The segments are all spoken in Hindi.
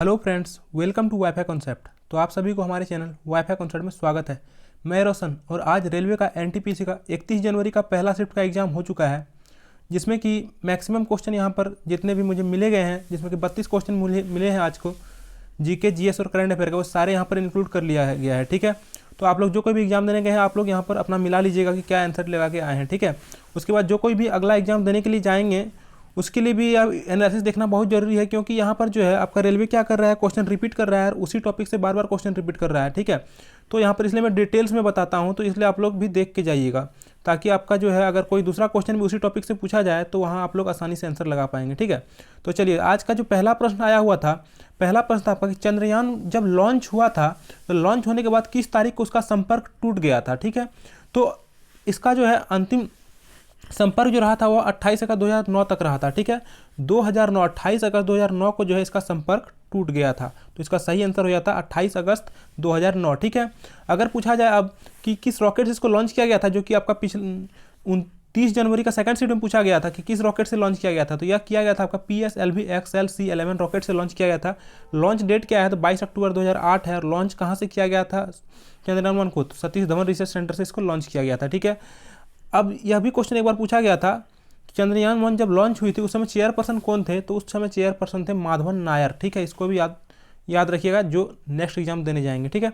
Hello friends, welcome to wifi concept. तो आप सभी को हमारे चैनल वाईफाई कॉन्सेप्ट में स्वागत है। मैं रोशन और आज रेलवे का एनटीपीसी का 31 जनवरी का पहला शिफ्ट का एग्ज़ाम हो चुका है, जिसमें कि मैक्सिमम क्वेश्चन यहाँ पर जितने भी मुझे मिले गए हैं, जिसमें कि 32 क्वेश्चन मिले हैं आज को, जीके, जीएस और करंट अफेयर का, वो सारे यहाँ पर इंक्लूड कर लिया गया है। ठीक है, तो आप लोग जो कोई भी एग्जाम देने गए हैं, आप लोग यहाँ पर अपना मिला लीजिएगा कि क्या आंसर लगा के आए हैं। ठीक है, उसके बाद जो कोई भी अगला एग्जाम देने के लिए जाएंगे उसके लिए भी एनालिसिस देखना बहुत जरूरी है, क्योंकि यहाँ पर जो है आपका रेलवे क्या कर रहा है, क्वेश्चन रिपीट कर रहा है और उसी टॉपिक से बार बार क्वेश्चन रिपीट कर रहा है। ठीक है, तो यहाँ पर इसलिए मैं डिटेल्स में बताता हूँ, तो इसलिए आप लोग भी देख के जाइएगा, ताकि आपका जो है अगर कोई दूसरा क्वेश्चन भी उसी टॉपिक से पूछा जाए तो वहाँ आप लोग आसानी से आंसर लगा पाएंगे। ठीक है, तो चलिए आज का जो पहला प्रश्न आया हुआ था, पहला प्रश्न था आपका कि चंद्रयान जब लॉन्च हुआ था तो लॉन्च होने के बाद किस तारीख को उसका संपर्क टूट गया था। ठीक है, तो इसका जो है अंतिम संपर्क जो रहा था वो 28 अगस्त 2009 तक रहा था। ठीक है, 2009 28 अगस्त 2009 को जो है इसका संपर्क टूट गया था, तो इसका सही आंसर हो जाता 28 अगस्त 2009। ठीक है, अगर पूछा जाए अब कि किस रॉकेट से इसको लॉन्च किया गया था, जो कि आपका पिछले 30 जनवरी का सेकंड शिफ्ट में पूछा गया था कि किस रॉकेट से लॉन्च किया गया था, तो यह किया गया था आपका PSLV XLC-11 रॉकेट से लॉन्च किया गया था। लॉन्च डेट क्या है, तो 22 अक्टूबर 2008 है। और लॉन्च कहाँ से किया गया था, चंद्रयान 1 को, तो सतीश धवन रिसर्च सेंटर से इसको लॉन्च किया गया था। ठीक है, अब यह भी क्वेश्चन एक बार पूछा गया था, चंद्रयान 1 जब लॉन्च हुई थी उस समय चेयरपर्सन कौन थे, तो उस समय चेयरपर्सन थे माधवन नायर। ठीक है, इसको भी याद रखिएगा जो नेक्स्ट एग्जाम देने जाएंगे। ठीक है,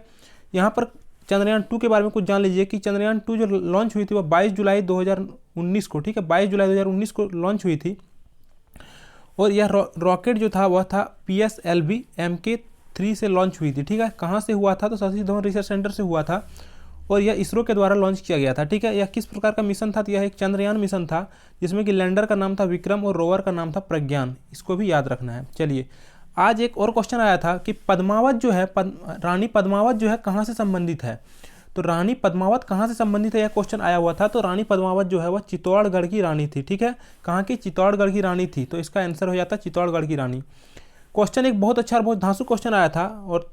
यहाँ पर चंद्रयान 2 के बारे में कुछ जान लीजिए कि चंद्रयान 2 जो लॉन्च हुई थी वो 22 जुलाई 2019 को, ठीक है, 22 जुलाई 2019 को लॉन्च हुई थी। और यह रॉकेट जो था वह था PSLV MK3 से लॉन्च हुई थी। ठीक है, कहाँ से हुआ था, तो सतीश धवन रिसर्च सेंटर से हुआ था और यह इसरो के द्वारा लॉन्च किया गया था। ठीक है, यह किस प्रकार का मिशन था, तो यह एक चंद्रयान मिशन था, जिसमें कि लैंडर का नाम था विक्रम और रोवर का नाम था प्रज्ञान। इसको भी याद रखना है। चलिए, आज एक और क्वेश्चन आया था कि पद्मावत जो है, रानी पद्मावत जो है कहाँ से संबंधित है, तो रानी पद्मावत कहाँ से संबंधित है, यह क्वेश्चन आया हुआ था। तो रानी पद्मावत जो है वह चित्तौड़गढ़ की रानी थी। ठीक है, कहाँ की, चित्तौड़गढ़ की रानी थी, तो इसका आंसर हो जाता चित्तौड़गढ़ की रानी। क्वेश्चन एक बहुत अच्छा और बहुत धांसू क्वेश्चन आया था, और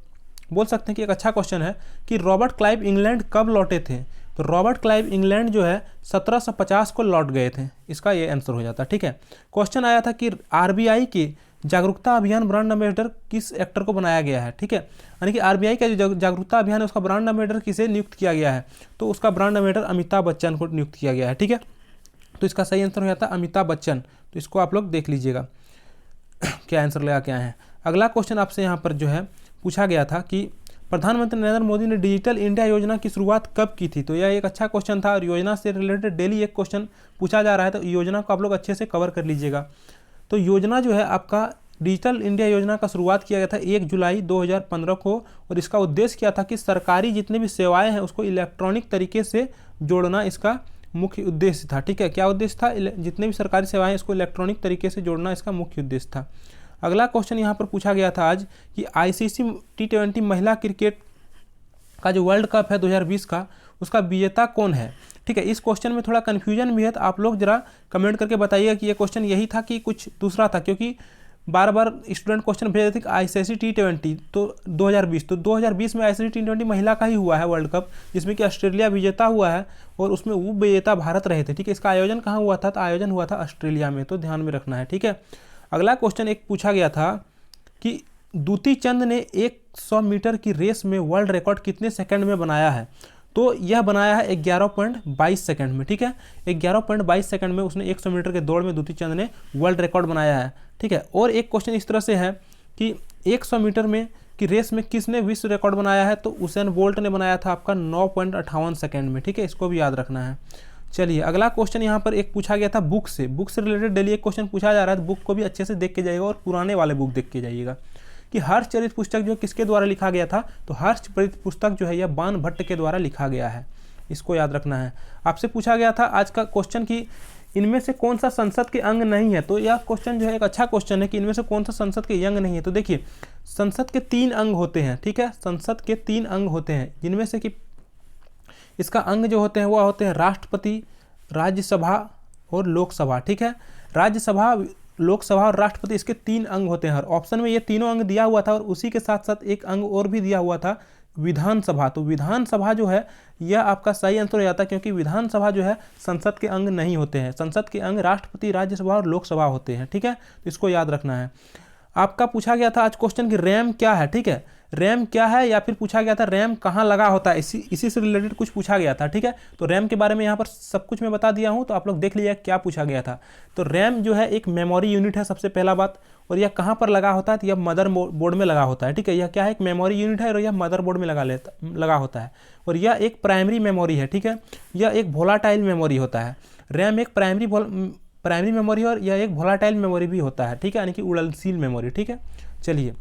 बोल सकते हैं कि एक अच्छा क्वेश्चन है कि रॉबर्ट क्लाइव इंग्लैंड कब लौटे थे, तो रॉबर्ट क्लाइव इंग्लैंड जो है 1750 को लौट गए थे, इसका ये आंसर हो जाता। ठीक है, क्वेश्चन आया था कि RBI के जागरूकता अभियान ब्रांड एम्बेसडर किस एक्टर को बनाया गया है। ठीक है, यानी कि RBI का जो जागरूकता अभियान है उसका ब्रांड एम्बेसडर किसे नियुक्त किया गया है, तो उसका ब्रांड एम्बेसडर अमिताभ बच्चन को नियुक्त किया गया है। ठीक है, तो इसका सही आंसर हो जाता है अमिताभ बच्चन, तो इसको आप लोग देख लीजिएगा क्या आंसर लगा के आए हैं। अगला क्वेश्चन आपसे यहाँ पर जो है पूछा गया था कि प्रधानमंत्री नरेंद्र मोदी ने डिजिटल इंडिया योजना की शुरुआत कब की थी, तो यह एक अच्छा क्वेश्चन था और योजना से रिलेटेड डेली एक क्वेश्चन पूछा जा रहा है, तो योजना को आप लोग अच्छे से कवर कर लीजिएगा। तो योजना जो है आपका डिजिटल इंडिया योजना का शुरुआत किया गया था 1 जुलाई 2015 को, और इसका उद्देश्य क्या था कि सरकारी जितने भी सेवाएं हैं उसको इलेक्ट्रॉनिक तरीके से जोड़ना इसका मुख्य उद्देश्य था। ठीक है, क्या उद्देश्य था, जितने भी सरकारी सेवाएं इसको इलेक्ट्रॉनिक तरीके से जोड़ना इसका मुख्य उद्देश्य था। अगला क्वेश्चन यहाँ पर पूछा गया था आज कि ICC T20 महिला क्रिकेट का जो वर्ल्ड कप है 2020 का, उसका विजेता कौन है। ठीक है, इस क्वेश्चन में थोड़ा कन्फ्यूजन भी है, तो आप लोग जरा कमेंट करके बताइएगा कि ये क्वेश्चन यही था कि कुछ दूसरा था, क्योंकि बार बार स्टूडेंट क्वेश्चन भेज रहे थे कि ICC T20 तो 2020 में ICC T20 महिला का ही हुआ है वर्ल्ड कप, जिसमें कि ऑस्ट्रेलिया विजेता हुआ है और उसमें वो विजेता भारत रहे थे। ठीक है, इसका आयोजन कहाँ हुआ था, तो आयोजन हुआ था ऑस्ट्रेलिया में, तो ध्यान में रखना है। ठीक है, अगला क्वेश्चन एक पूछा गया था कि दूती चंद ने 100 मीटर की रेस में वर्ल्ड रिकॉर्ड कितने सेकंड में बनाया है, तो यह बनाया है 11.22 सेकंड में। ठीक है, 11.22 सेकंड में उसने 100 मीटर के दौड़ में दूती चंद ने वर्ल्ड रिकॉर्ड बनाया है। ठीक है, और एक क्वेश्चन इस तरह से है कि 100 मीटर में की रेस में किसने विश्व रिकॉर्ड बनाया है, तो उसेन बोल्ट ने बनाया था आपका 9.58 सेकंड में। ठीक है, इसको भी याद रखना है। चलिए, अगला क्वेश्चन यहाँ पर एक पूछा गया था बुक से रिलेटेड डेली एक क्वेश्चन पूछा जा रहा है, तो बुक को भी अच्छे से देख के जाइएगा और पुराने वाले बुक देख के जाइएगा कि हर्षचरित पुस्तक जो किसके द्वारा लिखा गया था, तो हर्षचरित पुस्तक जो है यह बाण भट्ट के द्वारा लिखा गया है, इसको याद रखना है। आपसे पूछा गया था आज का क्वेश्चन कि इनमें से कौन सा संसद के अंग नहीं है, तो यह क्वेश्चन जो है एक अच्छा क्वेश्चन है कि इनमें से कौन सा संसद के अंग नहीं है। तो देखिए, संसद के 3 अंग होते हैं। ठीक है, संसद के 3 अंग होते हैं, जिनमें से कि इसका अंग जो होते हैं वह होते हैं राष्ट्रपति, राज्यसभा और लोकसभा। ठीक है, राज्यसभा, लोकसभा और राष्ट्रपति, इसके 3 अंग होते हैं। हर ऑप्शन में ये तीनों अंग दिया हुआ था और उसी के साथ साथ एक अंग और भी दिया हुआ था, विधानसभा। तो विधानसभा जो है यह आपका सही आंसर हो जाता है, क्योंकि विधानसभा जो है संसद के अंग नहीं होते हैं। संसद के अंग राष्ट्रपति, राज्यसभा और लोकसभा होते हैं। ठीक है, तो इसको याद रखना है। आपका पूछा गया था आज क्वेश्चन कि रैम क्या है, ठीक है, रैम क्या है, या फिर पूछा गया था रैम कहाँ लगा होता है, इसी से रिलेटेड कुछ पूछा गया था, ठीक है। तो रैम के बारे में यहाँ पर सब कुछ मैं बता दिया हूँ, तो आप लोग देख लीजिए क्या पूछा गया था। तो रैम जो है एक मेमोरी यूनिट है सबसे पहला बात, और यह कहाँ पर लगा होता है, तो यह मदर बोर्ड में लगा होता है, ठीक है। यह क्या है, एक मेमोरी यूनिट है और यह मदर बोर्ड में लगा होता है, और यह एक प्राइमरी मेमोरी है, ठीक है। यह एक वोलाटाइल मेमोरी होता है। रैम एक प्राइमरी मेमोरी और यह एक वोलाटाइल मेमोरी भी होता है, ठीक है, यानी कि उड़नशील मेमोरी, ठीक है। चलिए,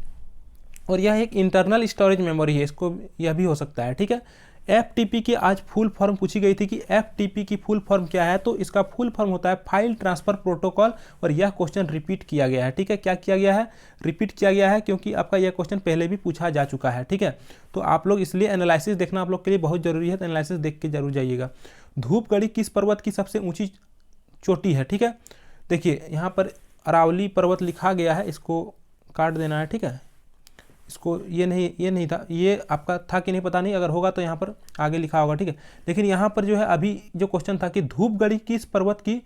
और यह एक इंटरनल स्टोरेज मेमोरी है, इसको यह भी हो सकता है, ठीक है। FTP की आज फुल फॉर्म पूछी गई थी कि FTP की फुल फॉर्म क्या है, तो इसका फुल फॉर्म होता है फाइल ट्रांसफर प्रोटोकॉल, और यह क्वेश्चन रिपीट किया गया है, ठीक है। क्या किया गया है, रिपीट किया गया है, क्योंकि आपका यह क्वेश्चन पहले भी पूछा जा चुका है, ठीक है। तो आप लोग इसलिए एनालिसिस देखना आप लोग के लिए बहुत जरूरी है, तो एनालिसिस देख के जरूर जाइएगा। धूपगढ़ी किस पर्वत की सबसे ऊंची चोटी है, ठीक है। देखिए यहाँ पर अरावली पर्वत लिखा गया है, इसको काट देना है, ठीक है। इसको ये नहीं था, ये आपका था कि नहीं पता नहीं, अगर होगा तो यहाँ पर आगे लिखा होगा, ठीक है। लेकिन यहाँ पर जो है अभी जो क्वेश्चन था कि धूपगढ़ी किस पर्वत की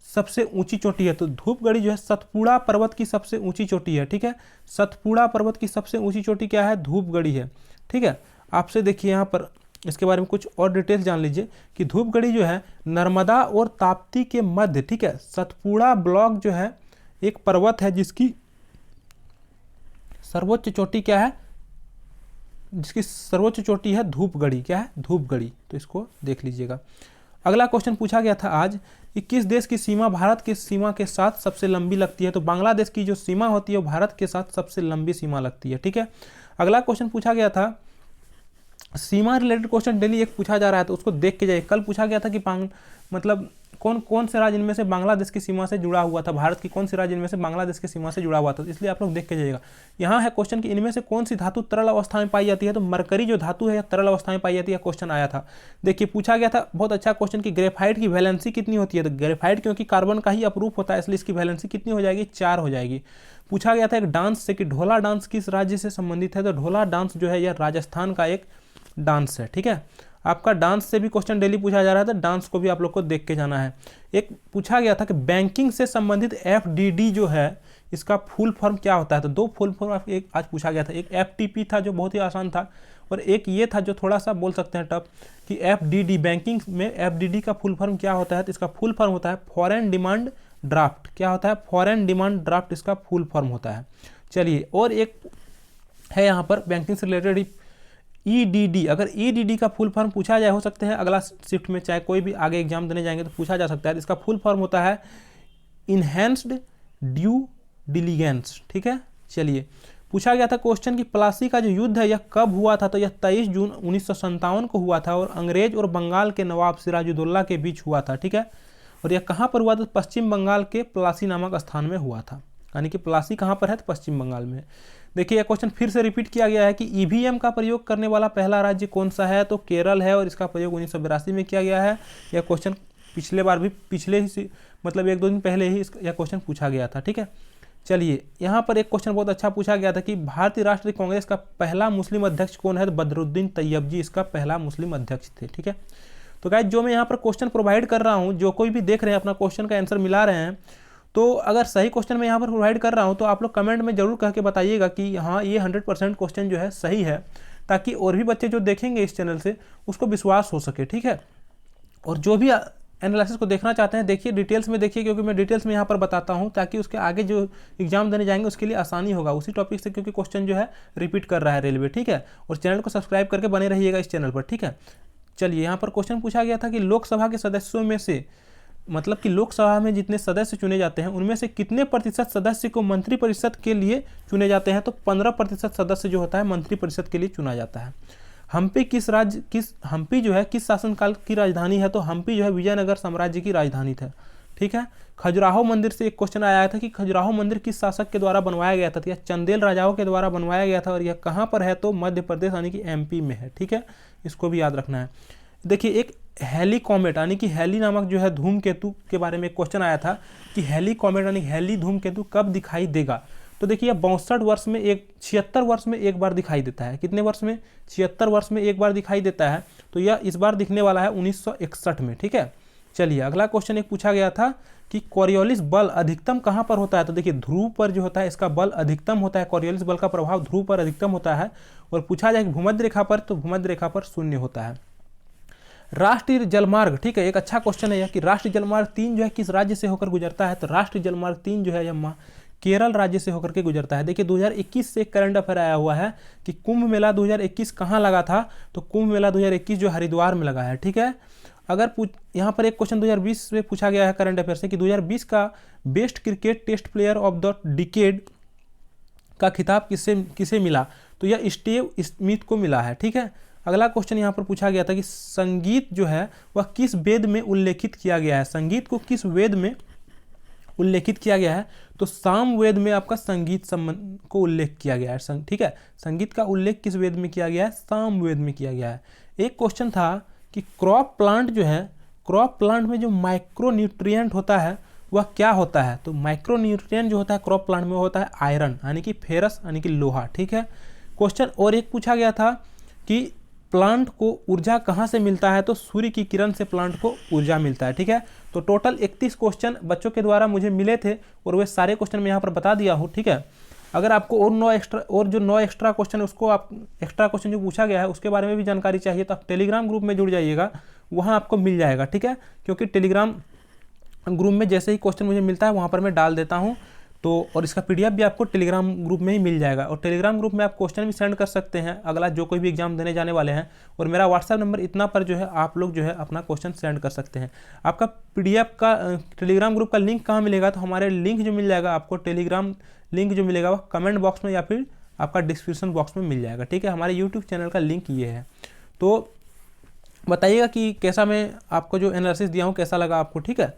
सबसे ऊंची चोटी है, तो धूपगढ़ी जो है सतपुड़ा पर्वत की सबसे ऊंची चोटी है, ठीक है। सतपुड़ा पर्वत की सबसे ऊंची चोटी क्या है, धूपगढ़ी है, ठीक है। आपसे देखिए यहाँ पर इसके बारे में कुछ और डिटेल्स जान लीजिए कि धूपगढ़ी जो है नर्मदा और ताप्ती के मध्य, ठीक है। सतपुड़ा ब्लॉक जो है एक पर्वत है जिसकी सर्वोच्च चोटी क्या है, जिसकी सर्वोच्च चोटी है धूपगढ़ी, क्या है, धूपगढ़ी। तो इसको देख लीजिएगा। अगला क्वेश्चन पूछा गया था आज कि किस देश की सीमा भारत की सीमा के साथ सबसे लंबी लगती है, तो बांग्लादेश की जो सीमा होती है वो भारत के साथ सबसे लंबी सीमा लगती है, ठीक है। अगला क्वेश्चन पूछा गया था, सीमा रिलेटेड क्वेश्चन डेली एक पूछा जा रहा है, तो उसको देख के जाइए। कल पूछा गया था कि मतलब कौन से राज्य इनमें से बांग्लादेश की सीमा से जुड़ा हुआ था, भारत की कौन सी राज्य इनमें से बांग्लादेश की सीमा से जुड़ा हुआ था, इसलिए आप लोग देख के जाइएगा। यहाँ है क्वेश्चन कि इनमें से कौन सी धातु तरल अवस्था में पाई जाती है, तो मरकरी जो धातु है तरल अवस्था में पाई जाती है, क्वेश्चन आया था। देखिए पूछा गया था बहुत अच्छा क्वेश्चन कि ग्रेफाइट की वैलेंसी कितनी होती है, तो ग्रेफाइट क्योंकि कार्बन का ही अपरूप होता है, इसलिए इसकी वैलेंसी कितनी हो जाएगी, 4 हो जाएगी। पूछा गया था एक डांस से कि ढोला डांस किस राज्य से संबंधित है, तो ढोला डांस जो है यह राजस्थान का एक डांस है, ठीक है। आपका डांस से भी क्वेश्चन डेली पूछा जा रहा था, डांस को भी आप लोग को देख के जाना है। एक पूछा गया था कि बैंकिंग से संबंधित FDD जो है इसका फुल फॉर्म क्या होता है, तो 2 फुल फॉर्म एक आज पूछा गया था। एक FTP था जो बहुत ही आसान था, और एक ये था जो थोड़ा सा बोल सकते हैं टफ कि FDD, बैंकिंग में FDD का फुल फॉर्म क्या होता है, तो इसका फुल फॉर्म होता है फॉरेन डिमांड ड्राफ्ट। क्या होता है, फॉरेन डिमांड ड्राफ्ट इसका फुल फॉर्म होता है। चलिए, और एक है यहाँ पर बैंकिंग से रिलेटेड EDD, अगर EDD का फुल फॉर्म पूछा जाए, हो सकते हैं अगला शिफ्ट में चाहे कोई भी आगे एग्जाम देने जाएंगे तो पूछा जा सकता है। इसका फुल फॉर्म होता है इनहेंस्ड ड्यू डिलिजेंस, ठीक है। चलिए, पूछा गया था क्वेश्चन कि प्लासी का जो युद्ध है यह कब हुआ था, तो यह 23 जून 1957 को हुआ था, और अंग्रेज और बंगाल के नवाब सिराजुद्दौला के बीच हुआ था, ठीक है। और यह कहाँ पर हुआ था, पश्चिम बंगाल के प्लासी नामक स्थान में हुआ था, यानी कि प्लासी कहाँ पर है, तो पश्चिम बंगाल में। देखिए यह क्वेश्चन फिर से रिपीट किया गया है कि EVM का प्रयोग करने वाला पहला राज्य कौन सा है, तो केरल है, और इसका प्रयोग 1982 में किया गया है। यह क्वेश्चन पिछले बार भी मतलब 1-2 दिन पहले ही यह क्वेश्चन पूछा गया था, ठीक है। चलिए, यहाँ पर एक क्वेश्चन बहुत अच्छा पूछा गया था कि भारतीय राष्ट्रीय कांग्रेस का पहला मुस्लिम अध्यक्ष कौन है, तो बदरुद्दीन तैयबजी इसका पहला मुस्लिम अध्यक्ष थे, ठीक है। तो गाइस, जो मैं यहाँ पर क्वेश्चन प्रोवाइड कर रहा हूँ, जो कोई भी देख रहे हैं अपना क्वेश्चन का आंसर मिला रहे हैं, तो अगर सही क्वेश्चन मैं यहाँ पर प्रोवाइड कर रहा हूँ तो आप लोग कमेंट में जरूर कह के बताइएगा कि हाँ ये 100% क्वेश्चन जो है सही है, ताकि और भी बच्चे जो देखेंगे इस चैनल से उसको विश्वास हो सके, ठीक है। और जो भी एनालिसिस को देखना चाहते हैं देखिए, डिटेल्स में देखिए, क्योंकि मैं डिटेल्स में यहाँ पर बताता हूँ ताकि उसके आगे जो एग्जाम देने जाएंगे उसके लिए आसानी होगा उसी टॉपिक से, क्योंकि क्वेश्चन जो है रिपीट कर रहा है रेलवे, ठीक है। और चैनल को सब्सक्राइब करके बने रहिएगा इस चैनल पर, ठीक है। चलिए, यहाँ पर क्वेश्चन पूछा गया था कि लोकसभा के सदस्यों में से, मतलब कि लोकसभा में जितने सदस्य चुने जाते हैं उनमें से कितने प्रतिशत सदस्य को मंत्रिपरिषद के लिए चुने जाते हैं, तो 15% सदस्य जो होता है मंत्रिपरिषद के लिए चुना जाता है। हम्पी जो है किस शासनकाल की राजधानी है, तो हम्पी जो है विजयनगर साम्राज्य की राजधानी था, ठीक है। खजुराहो मंदिर से एक क्वेश्चन आया था कि खजुराहो मंदिर किस शासक के द्वारा बनवाया गया था, तो यह चंदेल राजाओं के द्वारा बनवाया गया था, और यह कहाँ पर है, तो मध्य प्रदेश यानी कि MP में है, ठीक है। इसको भी याद रखना है। देखिए, एक हेली कॉमेट यानी कि हेली नामक जो है धूमकेतु के बारे में एक क्वेश्चन आया था कि हेली कॉमेट यानी हेली धूमकेतु कब दिखाई देगा, तो देखिए 62 वर्ष में 76 वर्ष में एक बार दिखाई देता है। कितने वर्ष में, 76 वर्ष में एक बार दिखाई देता है। तो यह इस बार दिखने वाला है 1961 में, ठीक है। चलिए अगला क्वेश्चन एक पूछा गया था कि कॉरियोलिस बल अधिकतम कहाँ पर होता है। तो देखिए ध्रुव पर जो होता है इसका बल अधिकतम होता है, कॉरियोलिस बल का प्रभाव ध्रुव पर अधिकतम होता है। और पूछा जाए कि भूमध्य रेखा पर, तो भूमध्य रेखा पर शून्य होता है। राष्ट्रीय जलमार्ग, ठीक है, एक अच्छा क्वेश्चन है यह कि राष्ट्रीय जलमार्ग 3 जो है किस राज्य से होकर गुजरता है। तो राष्ट्रीय जलमार्ग 3 जो है यह केरल राज्य से होकर के गुजरता है। देखिए 2021 से एक करंट अफेयर आया हुआ है कि कुंभ मेला 2021 कहाँ लगा था। तो कुंभ मेला 2021 जो हरिद्वार में लगा है, ठीक है। अगर यहाँ पर एक क्वेश्चन 2020 में पूछा गया है करंट अफेयर से कि 2020 का best cricket test player of the decade का खिताब किसे मिला। तो यह स्टीव स्मिथ को मिला है, ठीक है। अगला क्वेश्चन यहाँ पर पूछा गया था कि संगीत जो है वह किस वेद में उल्लेखित किया गया है। संगीत को किस वेद में उल्लेखित किया गया है। तो साम वेद में आपका संगीत संबंध को उल्लेख किया गया है, ठीक है। संगीत का उल्लेख किस वेद में किया गया है, साम वेद में किया गया है। एक क्वेश्चन था कि क्रॉप प्लांट जो है, क्रॉप प्लांट में जो माइक्रो न्यूट्रिएंट होता है वह क्या होता है। तो माइक्रो न्यूट्रिएंट जो होता है क्रॉप प्लांट में होता है आयरन, यानी कि फेरस यानी कि लोहा, ठीक है। क्वेश्चन और एक पूछा गया था कि प्लांट को ऊर्जा कहाँ से मिलता है। तो सूर्य की किरण से प्लांट को ऊर्जा मिलता है, ठीक है। तो टोटल 31 क्वेश्चन बच्चों के द्वारा मुझे मिले थे और वे सारे क्वेश्चन मैं यहाँ पर बता दिया हूँ, ठीक है। अगर आपको और 9 एक्स्ट्रा क्वेश्चन है उसको आप एक्स्ट्रा क्वेश्चन जो पूछा गया है उसके बारे में भी जानकारी चाहिए तो आप टेलीग्राम ग्रुप में जुड़ जाइएगा, वहाँ आपको मिल जाएगा, ठीक है। क्योंकि टेलीग्राम ग्रुप में जैसे ही क्वेश्चन मुझे मिलता है वहाँ पर मैं डाल देता हूँ। तो और इसका पीडीएफ भी आपको टेलीग्राम ग्रुप में ही मिल जाएगा। और टेलीग्राम ग्रुप में आप क्वेश्चन भी सेंड कर सकते हैं अगला जो कोई भी एग्जाम देने जाने वाले हैं। और मेरा व्हाट्सएप नंबर इतना पर जो है आप लोग जो है अपना क्वेश्चन सेंड कर सकते हैं। आपका पीडीएफ का टेलीग्राम ग्रुप का लिंक कहाँ मिलेगा। तो हमारे लिंक जो मिल जाएगा आपको, टेलीग्राम लिंक जो मिलेगा वह कमेंट बॉक्स में या फिर आपका डिस्क्रिप्शन बॉक्स में मिल जाएगा, ठीक है। हमारे यूट्यूब चैनल का लिंक ये है। तो बताइएगा कि कैसा मैं आपको जो एनालिसिस दिया हूँ कैसा लगा आपको, ठीक है।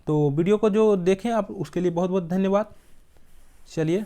तो वीडियो को जो देखें आप उसके लिए बहुत बहुत धन्यवाद। चलिए।